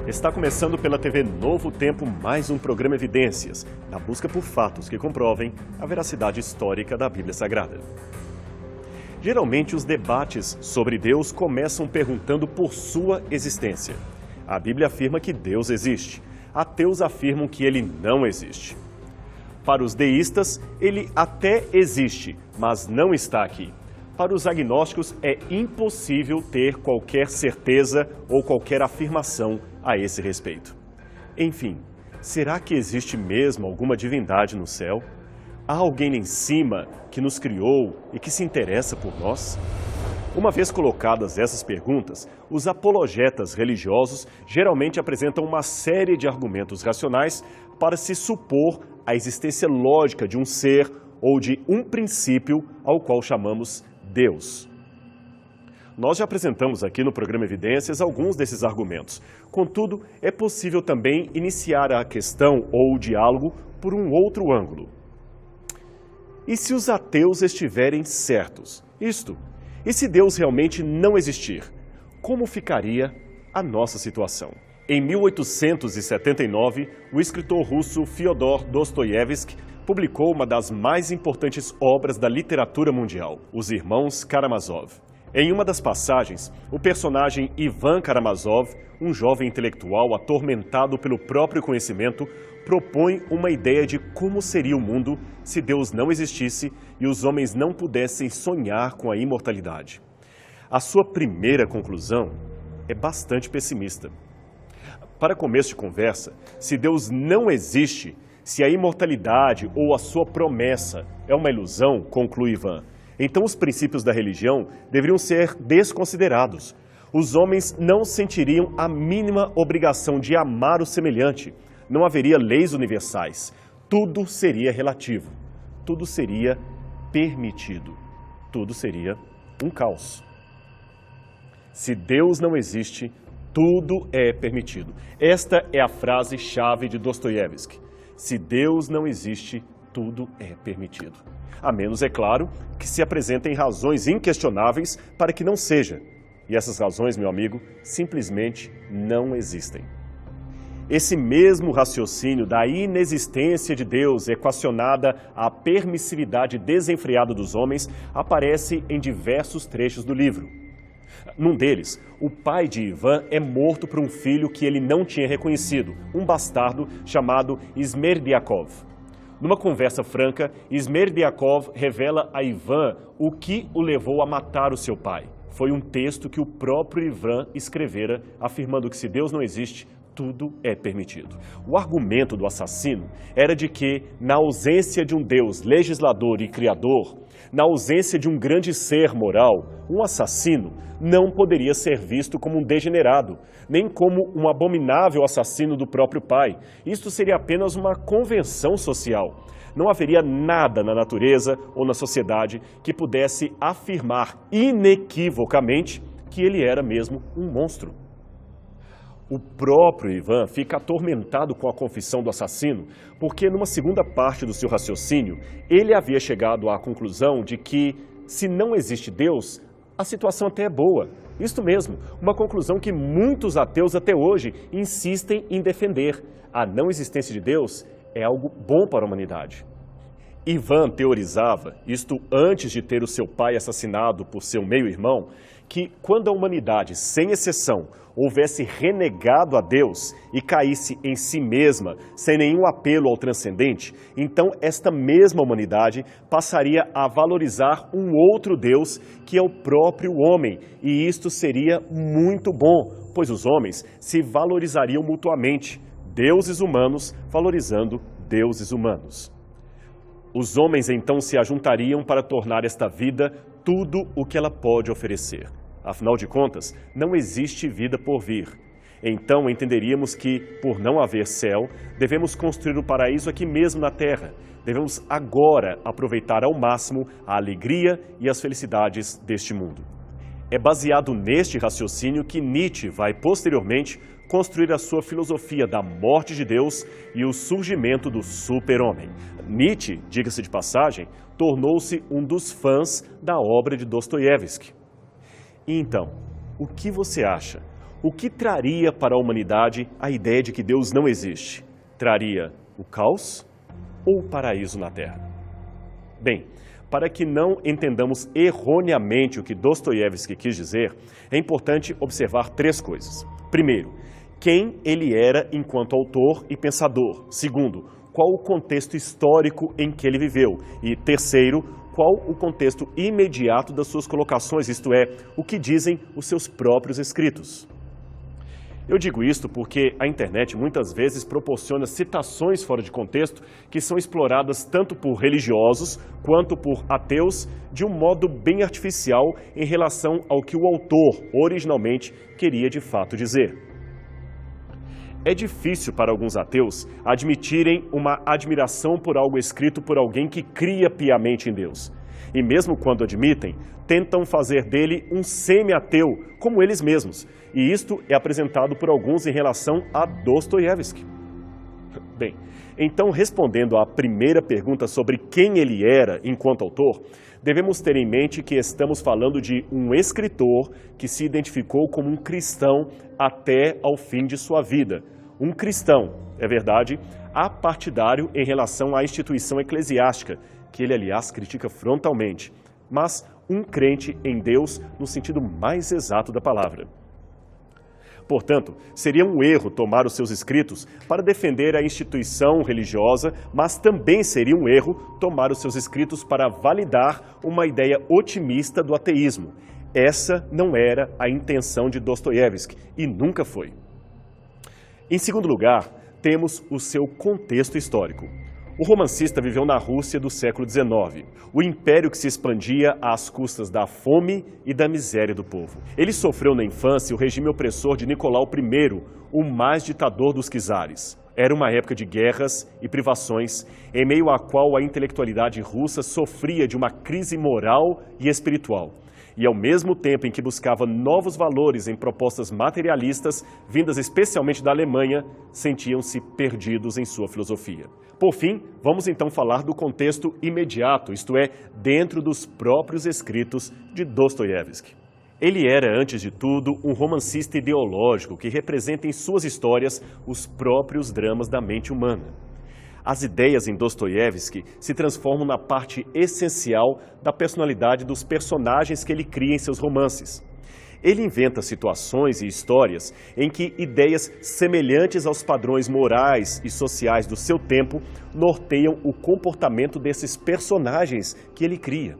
Está começando pela TV Novo Tempo mais um programa Evidências, na busca por fatos que comprovem a veracidade histórica da Bíblia Sagrada. Geralmente os debates sobre Deus começam perguntando por sua existência. A Bíblia afirma que Deus existe. Ateus afirmam que ele não existe. Para os deístas, ele até existe, mas não está aqui. Para os agnósticos, é impossível ter qualquer certeza ou qualquer afirmação a esse respeito. Enfim, será que existe mesmo alguma divindade no céu? Há alguém lá em cima que nos criou e que se interessa por nós? Uma vez colocadas essas perguntas, os apologetas religiosos geralmente apresentam uma série de argumentos racionais para se supor a existência lógica de um ser ou de um princípio ao qual chamamos Deus. Nós já apresentamos aqui no programa Evidências alguns desses argumentos. Contudo, é possível também iniciar a questão ou o diálogo por um outro ângulo. E se os ateus estiverem certos? E se Deus realmente não existir? Como ficaria a nossa situação? Em 1879, o escritor russo Fyodor Dostoiévski publicou uma das mais importantes obras da literatura mundial, Os Irmãos Karamazov. Em uma das passagens, o personagem Ivan Karamazov, um jovem intelectual atormentado pelo próprio conhecimento, propõe uma ideia de como seria o mundo se Deus não existisse e os homens não pudessem sonhar com a imortalidade. A sua primeira conclusão é bastante pessimista. Para começo de conversa, se Deus não existe, se a imortalidade ou a sua promessa é uma ilusão, conclui Ivan, então os princípios da religião deveriam ser desconsiderados. Os homens não sentiriam a mínima obrigação de amar o semelhante. Não haveria leis universais. Tudo seria relativo. Tudo seria permitido. Tudo seria um caos. Se Deus não existe, tudo é permitido. Esta é a frase-chave de Dostoiévski. Se Deus não existe, tudo é permitido. A menos, é claro, que se apresentem razões inquestionáveis para que não seja. E essas razões, meu amigo, simplesmente não existem. Esse mesmo raciocínio da inexistência de Deus equacionada à permissividade desenfreada dos homens aparece em diversos trechos do livro. Num deles, o pai de Ivan é morto por um filho que ele não tinha reconhecido, um bastardo chamado Smerdiakov. Numa conversa franca, Smerdiakov revela a Ivan o que o levou a matar o seu pai. Foi um texto que o próprio Ivan escrevera, afirmando que se Deus não existe, tudo é permitido. O argumento do assassino era de que, na ausência de um Deus legislador e criador, na ausência de um grande ser moral, um assassino não poderia ser visto como um degenerado, nem como um abominável assassino do próprio pai. Isto seria apenas uma convenção social. Não haveria nada na natureza ou na sociedade que pudesse afirmar inequivocamente que ele era mesmo um monstro. O próprio Ivan fica atormentado com a confissão do assassino, porque numa segunda parte do seu raciocínio, ele havia chegado à conclusão de que, se não existe Deus, a situação até é boa. Isto mesmo, uma conclusão que muitos ateus até hoje insistem em defender. A não existência de Deus é algo bom para a humanidade. Ivan teorizava, isto antes de ter o seu pai assassinado por seu meio-irmão, que quando a humanidade, sem exceção, houvesse renegado a Deus e caísse em si mesma, sem nenhum apelo ao transcendente, então esta mesma humanidade passaria a valorizar um outro Deus, que é o próprio homem, e isto seria muito bom, pois os homens se valorizariam mutuamente, deuses humanos valorizando deuses humanos. Os homens então se ajuntariam para tornar esta vida tudo o que ela pode oferecer. Afinal de contas, não existe vida por vir. Então entenderíamos que, por não haver céu, devemos construir o paraíso aqui mesmo na terra. Devemos agora aproveitar ao máximo a alegria e as felicidades deste mundo. É baseado neste raciocínio que Nietzsche vai posteriormente construir a sua filosofia da morte de Deus e o surgimento do super-homem. Nietzsche, diga-se de passagem, tornou-se um dos fãs da obra de Dostoiévski. E então, o que você acha? o que traria para a humanidade a ideia de que Deus não existe? Traria o caos ou o paraíso na Terra? Bem, para que não entendamos erroneamente o que Dostoiévski quis dizer, é importante observar três coisas. Primeiro, quem ele era enquanto autor e pensador. Segundo, qual o contexto histórico em que ele viveu. E terceiro, qual o contexto imediato das suas colocações, isto é, o que dizem os seus próprios escritos. Eu digo isto porque a internet muitas vezes proporciona citações fora de contexto que são exploradas tanto por religiosos quanto por ateus de um modo bem artificial em relação ao que o autor originalmente queria de fato dizer. É difícil para alguns ateus admitirem uma admiração por algo escrito por alguém que cria piamente em Deus. E mesmo quando admitem, tentam fazer dele um semi-ateu, como eles mesmos. E isto é apresentado por alguns em relação a Dostoiévski. Bem, então respondendo à primeira pergunta sobre quem ele era enquanto autor, devemos ter em mente que estamos falando de um escritor que se identificou como um cristão até ao fim de sua vida. Um cristão, é verdade, apartidário em relação à instituição eclesiástica, que ele, aliás, critica frontalmente, mas um crente em Deus no sentido mais exato da palavra. Portanto, seria um erro tomar os seus escritos para defender a instituição religiosa, mas também seria um erro tomar os seus escritos para validar uma ideia otimista do ateísmo. Essa não era a intenção de Dostoiévski e nunca foi. Em segundo lugar, temos o seu contexto histórico. O romancista viveu na Rússia do século XIX, o império que se expandia às custas da fome e da miséria do povo. Ele sofreu na infância o regime opressor de Nicolau I, o mais ditador dos czares. Era uma época de guerras e privações, em meio à qual a intelectualidade russa sofria de uma crise moral e espiritual. E ao mesmo tempo em que buscava novos valores em propostas materialistas, vindas especialmente da Alemanha, sentiam-se perdidos em sua filosofia. Por fim, vamos então falar do contexto imediato, isto é, dentro dos próprios escritos de Dostoiévski. Ele era, antes de tudo, um romancista ideológico que representa em suas histórias os próprios dramas da mente humana. As ideias em Dostoiévski se transformam na parte essencial da personalidade dos personagens que ele cria em seus romances. Ele inventa situações e histórias em que ideias semelhantes aos padrões morais e sociais do seu tempo norteiam o comportamento desses personagens que ele cria.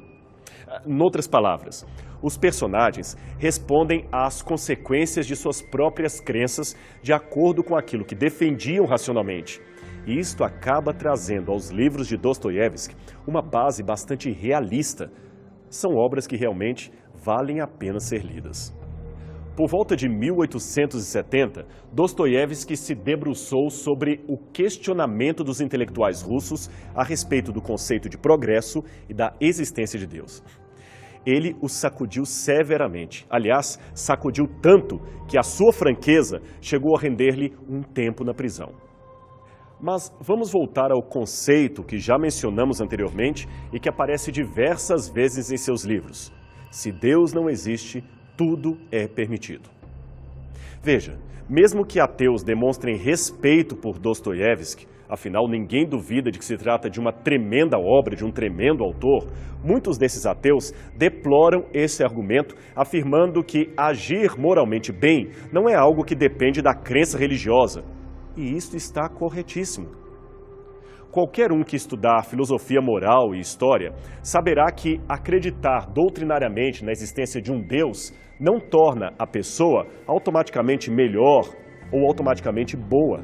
Noutras palavras, os personagens respondem às consequências de suas próprias crenças de acordo com aquilo que defendiam racionalmente. E isto acaba trazendo aos livros de Dostoiévski uma base bastante realista. São obras que realmente valem a pena ser lidas. Por volta de 1870, Dostoiévski se debruçou sobre o questionamento dos intelectuais russos a respeito do conceito de progresso e da existência de Deus. Ele os sacudiu severamente. Aliás, sacudiu tanto que a sua franqueza chegou a render-lhe um tempo na prisão. Mas vamos voltar ao conceito que já mencionamos anteriormente e que aparece diversas vezes em seus livros. Se Deus não existe, tudo é permitido. Veja, mesmo que ateus demonstrem respeito por Dostoiévski, afinal ninguém duvida de que se trata de uma tremenda obra, de um tremendo autor, muitos desses ateus deploram esse argumento, afirmando que agir moralmente bem não é algo que depende da crença religiosa. E isso está corretíssimo. Qualquer um que estudar filosofia moral e história saberá que acreditar doutrinariamente na existência de um Deus não torna a pessoa automaticamente melhor ou automaticamente boa.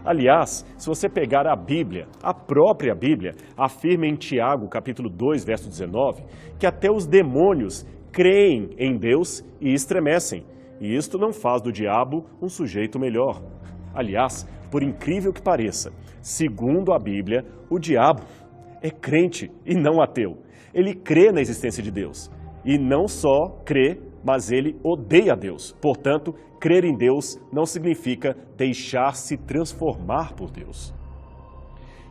Aliás, se você pegar a Bíblia, a própria Bíblia, afirma em Tiago, capítulo 2, verso 19, que até os demônios creem em Deus e estremecem. E isto não faz do diabo um sujeito melhor. Aliás, por incrível que pareça, segundo a Bíblia, o diabo é crente e não ateu. Ele crê na existência de Deus. E não só crê, mas ele odeia Deus. Portanto, crer em Deus não significa deixar-se transformar por Deus.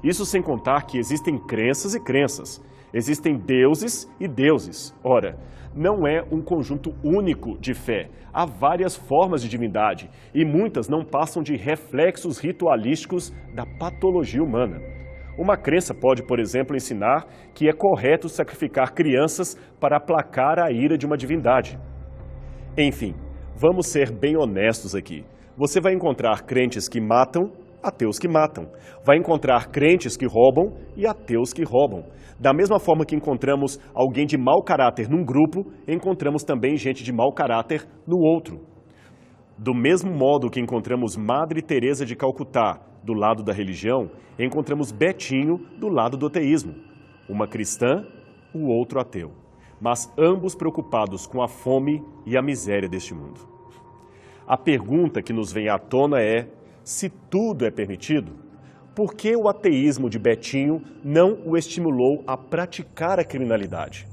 Isso sem contar que existem crenças e crenças. Existem deuses e deuses. Ora, não é um conjunto único de fé. Há várias formas de divindade e muitas não passam de reflexos ritualísticos da patologia humana. Uma crença pode, por exemplo, ensinar que é correto sacrificar crianças para aplacar a ira de uma divindade. Enfim, vamos ser bem honestos aqui. Você vai encontrar crentes que matam, ateus que matam. Vai encontrar crentes que roubam e ateus que roubam. Da mesma forma que encontramos alguém de mau caráter num grupo, encontramos também gente de mau caráter no outro. Do mesmo modo que encontramos Madre Teresa de Calcutá do lado da religião, encontramos Betinho do lado do ateísmo. Uma cristã, o outro ateu. Mas ambos preocupados com a fome e a miséria deste mundo. A pergunta que nos vem à tona é: se tudo é permitido, por que o ateísmo de Betinho não o estimulou a praticar a criminalidade?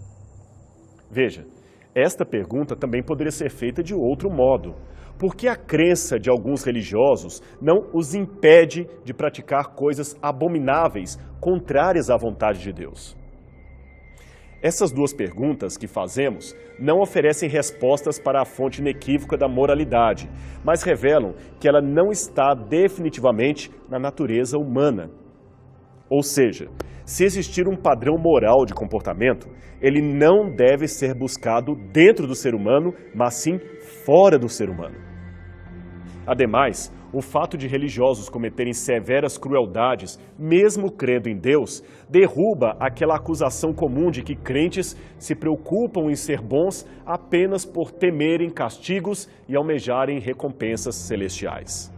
Veja, esta pergunta também poderia ser feita de outro modo. Por que a crença de alguns religiosos não os impede de praticar coisas abomináveis, contrárias à vontade de Deus? Essas duas perguntas que fazemos não oferecem respostas para a fonte inequívoca da moralidade, mas revelam que ela não está definitivamente na natureza humana. Ou seja, se existir um padrão moral de comportamento, ele não deve ser buscado dentro do ser humano, mas sim fora do ser humano. Ademais, o fato de religiosos cometerem severas crueldades, mesmo crendo em Deus, derruba aquela acusação comum de que crentes se preocupam em ser bons apenas por temerem castigos e almejarem recompensas celestiais.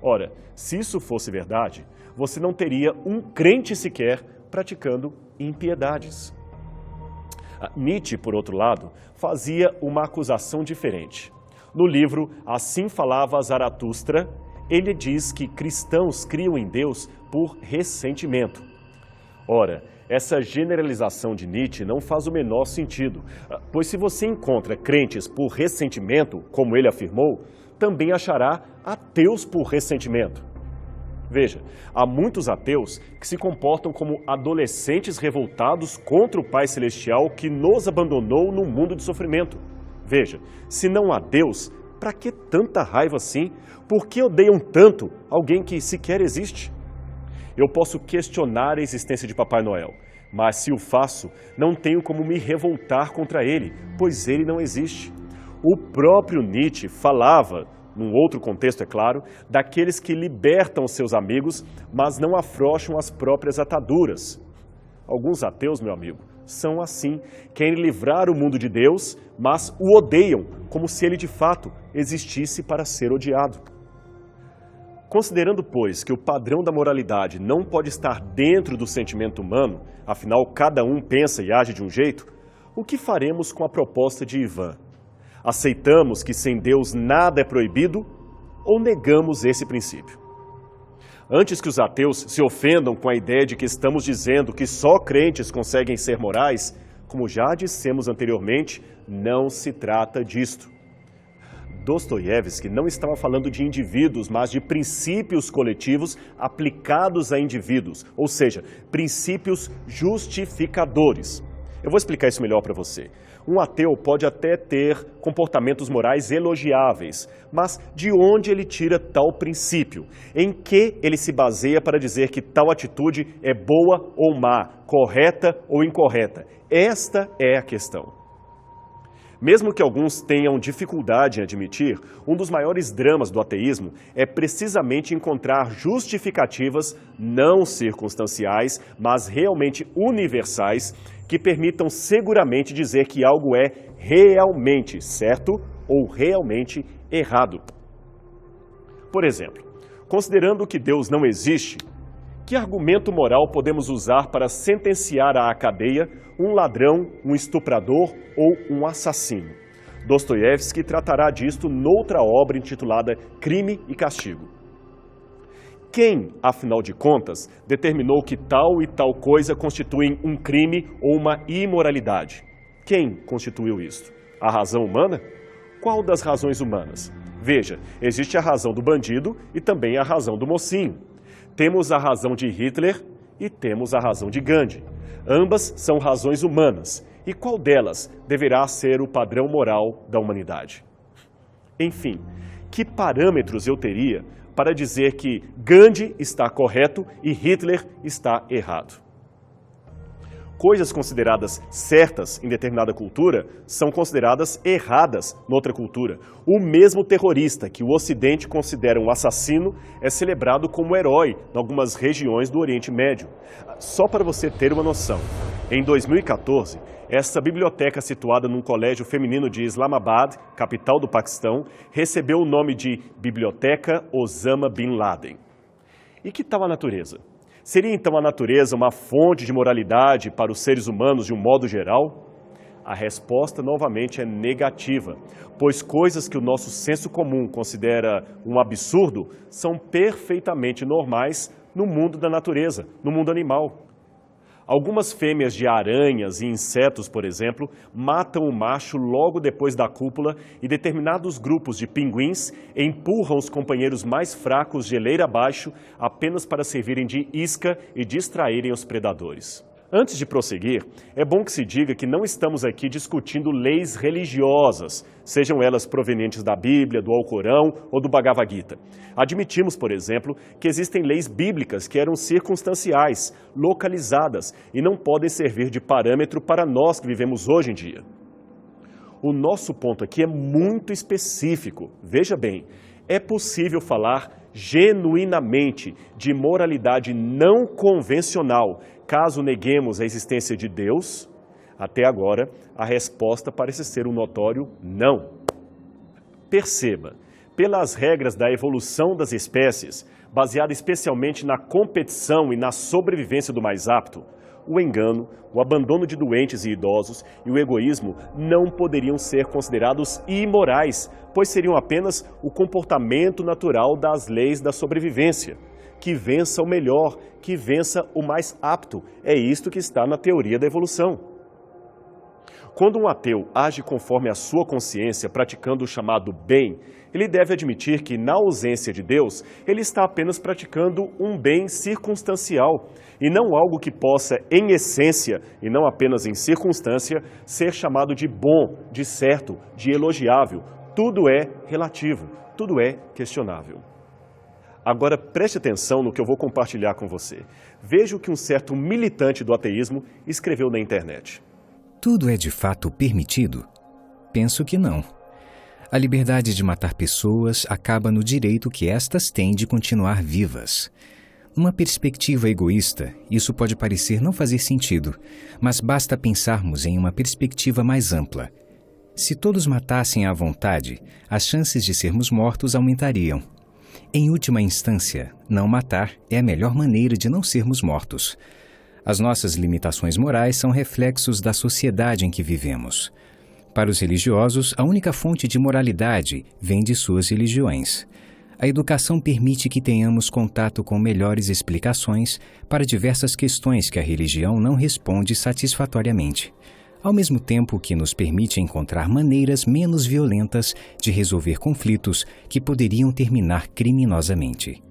Ora, se isso fosse verdade, você não teria um crente sequer praticando impiedades. Nietzsche, por outro lado, fazia uma acusação diferente. No livro Assim Falava Zaratustra, ele diz que cristãos criam em Deus por ressentimento. Ora, essa generalização de Nietzsche não faz o menor sentido, pois se você encontra crentes por ressentimento, como ele afirmou, também achará ateus por ressentimento. Veja, há muitos ateus que se comportam como adolescentes revoltados contra o Pai Celestial que nos abandonou num mundo de sofrimento. Veja, se não há Deus, para que tanta raiva assim? Por que odeiam tanto alguém que sequer existe? Eu posso questionar a existência de Papai Noel, mas se o faço, não tenho como me revoltar contra ele, pois ele não existe. O próprio Nietzsche falava, num outro contexto, é claro, daqueles que libertam seus amigos, mas não afrouxam as próprias ataduras. Alguns ateus, meu amigo, são assim, querem livrar o mundo de Deus, mas o odeiam, como se ele de fato existisse para ser odiado. Considerando, pois, que o padrão da moralidade não pode estar dentro do sentimento humano, afinal cada um pensa e age de um jeito, o que faremos com a proposta de Ivan? Aceitamos que sem Deus nada é proibido ou negamos esse princípio? Antes que os ateus se ofendam com a ideia de que estamos dizendo que só crentes conseguem ser morais, como já dissemos anteriormente, não se trata disto. Dostoiévski não estava falando de indivíduos, mas de princípios coletivos aplicados a indivíduos, ou seja, princípios justificadores. Eu vou explicar isso melhor para você. Um ateu pode até ter comportamentos morais elogiáveis, mas de onde ele tira tal princípio? Em que ele se baseia para dizer que tal atitude é boa ou má, correta ou incorreta? Esta é a questão. Mesmo que alguns tenham dificuldade em admitir, um dos maiores dramas do ateísmo é precisamente encontrar justificativas não circunstanciais, mas realmente universais, que permitam seguramente dizer que algo é realmente certo ou realmente errado. Por exemplo, considerando que Deus não existe, que argumento moral podemos usar para sentenciar à cadeia um ladrão, um estuprador ou um assassino? Dostoiévski tratará disto noutra obra intitulada Crime e Castigo. Quem, afinal de contas, determinou que tal e tal coisa constituem um crime ou uma imoralidade? Quem constituiu isto? A razão humana? Qual das razões humanas? Veja, existe a razão do bandido e também a razão do mocinho. Temos a razão de Hitler e temos a razão de Gandhi. Ambas são razões humanas. E qual delas deverá ser o padrão moral da humanidade? Enfim, que parâmetros eu teria para dizer que Gandhi está correto e Hitler está errado? Coisas consideradas certas em determinada cultura são consideradas erradas noutra cultura. O mesmo terrorista que o Ocidente considera um assassino é celebrado como herói em algumas regiões do Oriente Médio. Só para você ter uma noção, em 2014, essa biblioteca situada num colégio feminino de Islamabad, capital do Paquistão, recebeu o nome de Biblioteca Osama Bin Laden. E que tal a natureza? Seria então a natureza uma fonte de moralidade para os seres humanos de um modo geral? A resposta novamente é negativa, pois coisas que o nosso senso comum considera um absurdo são perfeitamente normais no mundo da natureza, no mundo animal. Algumas fêmeas de aranhas e insetos, por exemplo, matam o macho logo depois da cópula e determinados grupos de pinguins empurram os companheiros mais fracos geleira abaixo apenas para servirem de isca e distraírem os predadores. Antes de prosseguir, é bom que se diga que não estamos aqui discutindo leis religiosas, sejam elas provenientes da Bíblia, do Alcorão ou do Bhagavad Gita. Admitimos, por exemplo, que existem leis bíblicas que eram circunstanciais, localizadas e não podem servir de parâmetro para nós que vivemos hoje em dia. O nosso ponto aqui é muito específico. Veja bem, é possível falar genuinamente de moralidade não convencional, caso neguemos a existência de Deus? Até agora, a resposta parece ser um notório não. Perceba, pelas regras da evolução das espécies, baseada especialmente na competição e na sobrevivência do mais apto, o engano, o abandono de doentes e idosos e o egoísmo não poderiam ser considerados imorais, pois seriam apenas o comportamento natural das leis da sobrevivência. Que vença o melhor, que vença o mais apto. É isto que está na teoria da evolução. Quando um ateu age conforme a sua consciência, praticando o chamado bem, ele deve admitir que, na ausência de Deus, ele está apenas praticando um bem circunstancial, e não algo que possa, em essência, e não apenas em circunstância, ser chamado de bom, de certo, de elogiável. Tudo é relativo, tudo é questionável. Agora preste atenção no que eu vou compartilhar com você. Veja o que um certo militante do ateísmo escreveu na internet. Tudo é de fato permitido? Penso que não. A liberdade de matar pessoas acaba no direito que estas têm de continuar vivas. Numa perspectiva egoísta, isso pode parecer não fazer sentido, mas basta pensarmos em uma perspectiva mais ampla. Se todos matassem à vontade, as chances de sermos mortos aumentariam. Em última instância, não matar é a melhor maneira de não sermos mortos. As nossas limitações morais são reflexos da sociedade em que vivemos. Para os religiosos, a única fonte de moralidade vem de suas religiões. A educação permite que tenhamos contato com melhores explicações para diversas questões que a religião não responde satisfatoriamente, ao mesmo tempo que nos permite encontrar maneiras menos violentas de resolver conflitos que poderiam terminar criminosamente.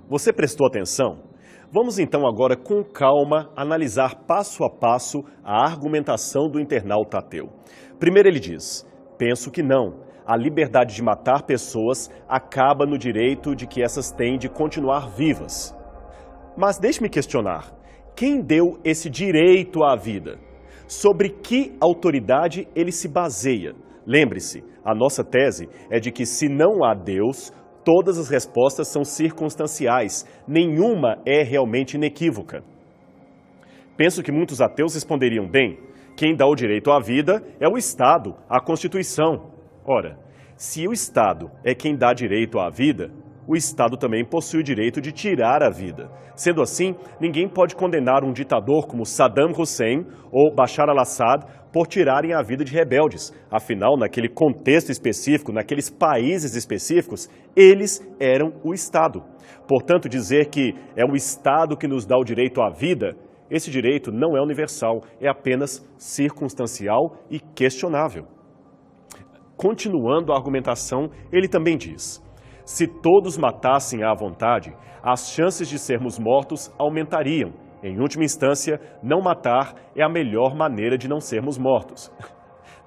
Você prestou atenção? Vamos então agora com calma analisar passo a passo a argumentação do internauta ateu. Primeiro ele diz, penso que não. A liberdade de matar pessoas acaba no direito de que essas têm de continuar vivas. Mas deixe-me questionar, quem deu esse direito à vida? Sobre que autoridade ele se baseia? Lembre-se, a nossa tese é de que se não há Deus, todas as respostas são circunstanciais, nenhuma é realmente inequívoca. Penso que muitos ateus responderiam bem, quem dá o direito à vida é o Estado, a Constituição. Ora, se o Estado é quem dá direito à vida, o Estado também possui o direito de tirar a vida. Sendo assim, ninguém pode condenar um ditador como Saddam Hussein ou Bashar al-Assad por tirarem a vida de rebeldes. Afinal, naquele contexto específico, naqueles países específicos, eles eram o Estado. Portanto, dizer que é o Estado que nos dá o direito à vida, esse direito não é universal, é apenas circunstancial e questionável. Continuando a argumentação, ele também diz, se todos matassem à vontade, as chances de sermos mortos aumentariam. Em última instância, não matar é a melhor maneira de não sermos mortos.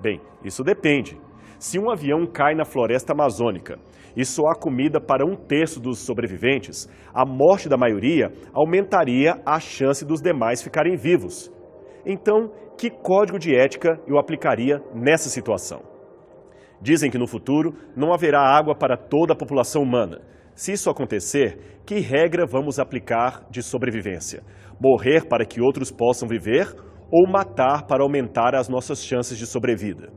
Bem, isso depende. Se um avião cai na floresta amazônica e só há comida para 1/3 dos sobreviventes, a morte da maioria aumentaria a chance dos demais ficarem vivos. Então, que código de ética eu aplicaria nessa situação? Dizem que no futuro não haverá água para toda a população humana. Se isso acontecer, que regra vamos aplicar de sobrevivência? Morrer para que outros possam viver ou matar para aumentar as nossas chances de sobrevida?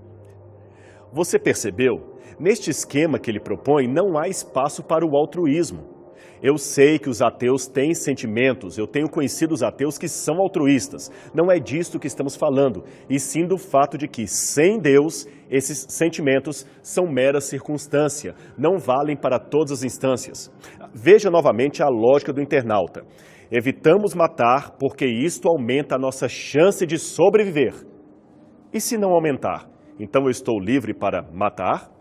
Você percebeu? Neste esquema que ele propõe, não há espaço para o altruísmo. Eu sei que os ateus têm sentimentos, eu tenho conhecido os ateus que são altruístas. Não é disto que estamos falando, e sim do fato de que, sem Deus, esses sentimentos são mera circunstância, não valem para todas as instâncias. Veja novamente a lógica do internauta. Evitamos matar porque isto aumenta a nossa chance de sobreviver. E se não aumentar? Então eu estou livre para matar?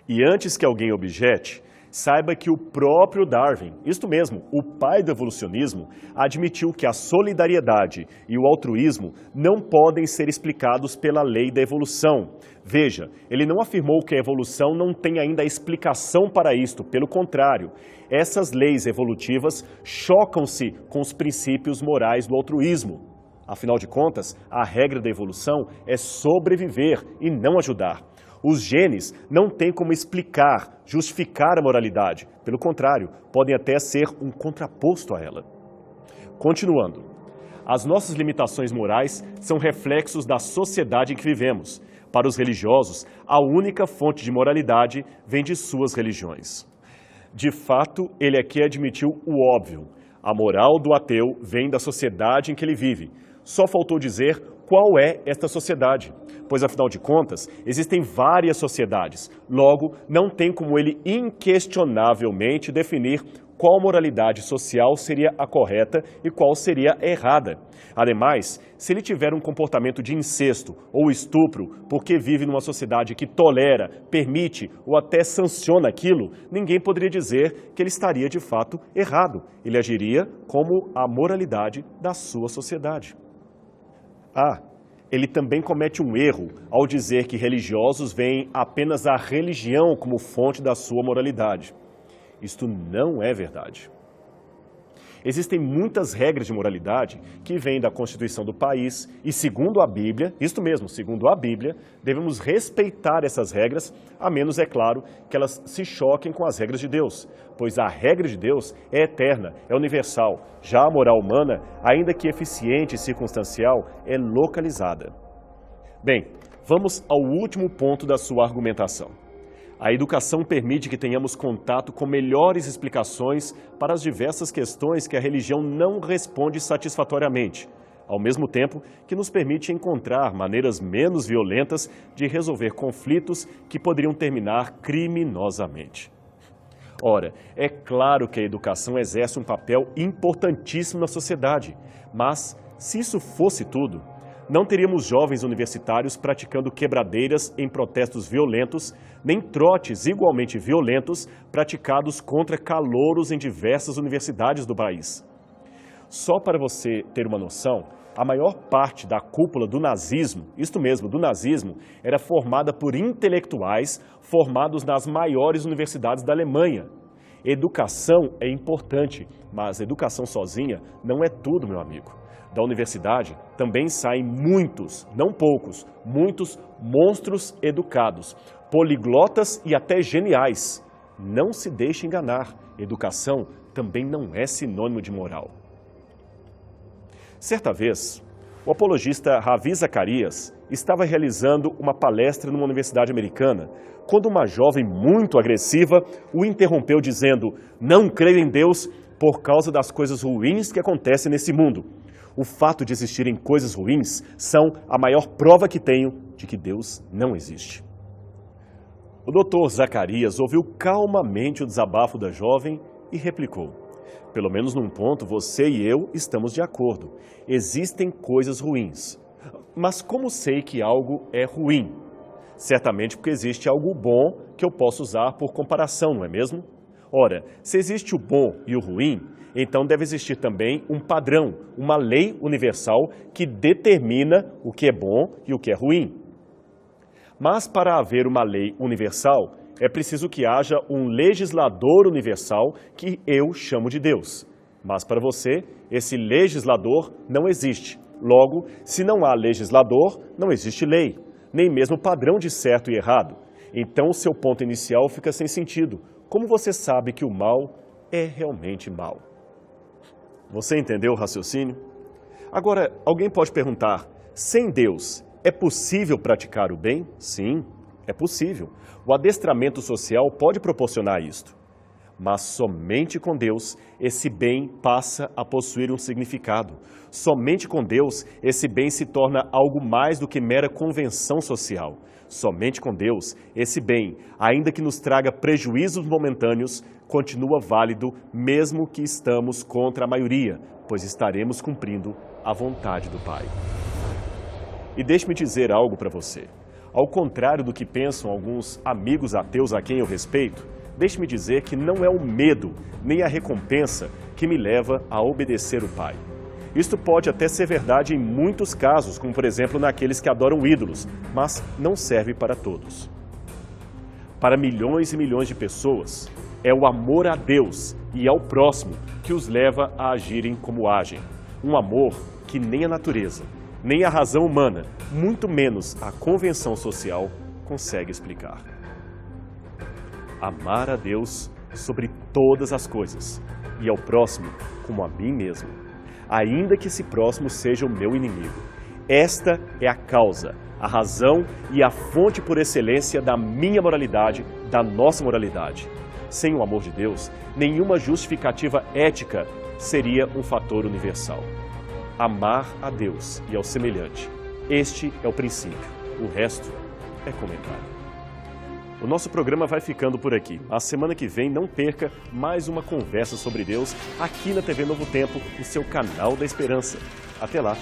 E antes que alguém objete, saiba que o próprio Darwin, isto mesmo, o pai do evolucionismo, admitiu que a solidariedade e o altruísmo não podem ser explicados pela lei da evolução. Veja, ele não afirmou que a evolução não tem ainda explicação para isto, pelo contrário, essas leis evolutivas chocam-se com os princípios morais do altruísmo. Afinal de contas, a regra da evolução é sobreviver e não ajudar. Os genes não têm como explicar, justificar a moralidade. Pelo contrário, podem até ser um contraposto a ela. Continuando, as nossas limitações morais são reflexos da sociedade em que vivemos. Para os religiosos, a única fonte de moralidade vem de suas religiões. De fato, ele aqui admitiu o óbvio. A moral do ateu vem da sociedade em que ele vive. Só faltou dizer qual é esta sociedade, pois, afinal de contas, existem várias sociedades. Logo, não tem como ele inquestionavelmente definir qual moralidade social seria a correta e qual seria a errada. Ademais, se ele tiver um comportamento de incesto ou estupro porque vive numa sociedade que tolera, permite ou até sanciona aquilo, ninguém poderia dizer que ele estaria de fato errado. Ele agiria como a moralidade da sua sociedade. Ele também comete um erro ao dizer que religiosos veem apenas a religião como fonte da sua moralidade. Isto não é verdade. Existem muitas regras de moralidade que vêm da Constituição do país e, segundo a Bíblia, isto mesmo, segundo a Bíblia, devemos respeitar essas regras, a menos, é claro, que elas se choquem com as regras de Deus, pois a regra de Deus é eterna, é universal. Já a moral humana, ainda que eficiente e circunstancial, é localizada. Bem, vamos ao último ponto da sua argumentação. A educação permite que tenhamos contato com melhores explicações para as diversas questões que a religião não responde satisfatoriamente, ao mesmo tempo que nos permite encontrar maneiras menos violentas de resolver conflitos que poderiam terminar criminosamente. Ora, é claro que a educação exerce um papel importantíssimo na sociedade, mas, se isso fosse tudo, não teríamos jovens universitários praticando quebradeiras em protestos violentos, nem trotes igualmente violentos praticados contra calouros em diversas universidades do país. Só para você ter uma noção, a maior parte da cúpula do nazismo, isto mesmo, do nazismo, era formada por intelectuais formados nas maiores universidades da Alemanha. Educação é importante, mas educação sozinha não é tudo, meu amigo. Da universidade também saem muitos, não poucos, muitos monstros educados, poliglotas e até geniais. Não se deixe enganar, educação também não é sinônimo de moral. Certa vez, o apologista Ravi Zacarias estava realizando uma palestra numa universidade americana, quando uma jovem muito agressiva o interrompeu dizendo: "Não creio em Deus por causa das coisas ruins que acontecem nesse mundo. O fato de existirem coisas ruins são a maior prova que tenho de que Deus não existe." O doutor Zacarias ouviu calmamente o desabafo da jovem e replicou: "Pelo menos num ponto você e eu estamos de acordo. Existem coisas ruins. Mas como sei que algo é ruim? Certamente porque existe algo bom que eu posso usar por comparação, não é mesmo? Ora, se existe o bom e o ruim, então deve existir também um padrão, uma lei universal que determina o que é bom e o que é ruim. Mas para haver uma lei universal, é preciso que haja um legislador universal que eu chamo de Deus. Mas para você, esse legislador não existe. Logo, se não há legislador, não existe lei, nem mesmo padrão de certo e errado. Então o seu ponto inicial fica sem sentido. Como você sabe que o mal é realmente mal? Você entendeu o raciocínio? Agora, alguém pode perguntar, sem Deus, é possível praticar o bem? Sim, é possível. O adestramento social pode proporcionar isto. Mas somente com Deus, esse bem passa a possuir um significado. Somente com Deus, esse bem se torna algo mais do que mera convenção social. Somente com Deus, esse bem, ainda que nos traga prejuízos momentâneos, continua válido mesmo que estamos contra a maioria, pois estaremos cumprindo a vontade do Pai. E deixe-me dizer algo para você. Ao contrário do que pensam alguns amigos ateus a quem eu respeito, deixe-me dizer que não é o medo nem a recompensa que me leva a obedecer o Pai. Isto pode até ser verdade em muitos casos, como por exemplo naqueles que adoram ídolos, mas não serve para todos. Para milhões e milhões de pessoas, é o amor a Deus e ao próximo que os leva a agirem como agem. Um amor que nem a natureza, nem a razão humana, muito menos a convenção social, consegue explicar. Amar a Deus sobre todas as coisas e ao próximo como a mim mesmo, ainda que esse próximo seja o meu inimigo. Esta é a causa, a razão e a fonte por excelência da minha moralidade, da nossa moralidade. Sem o amor de Deus, nenhuma justificativa ética seria um fator universal. Amar a Deus e ao semelhante, este é o princípio, o resto é comentário. O nosso programa vai ficando por aqui. A semana que vem não perca mais uma conversa sobre Deus aqui na TV Novo Tempo, o seu canal da esperança. Até lá!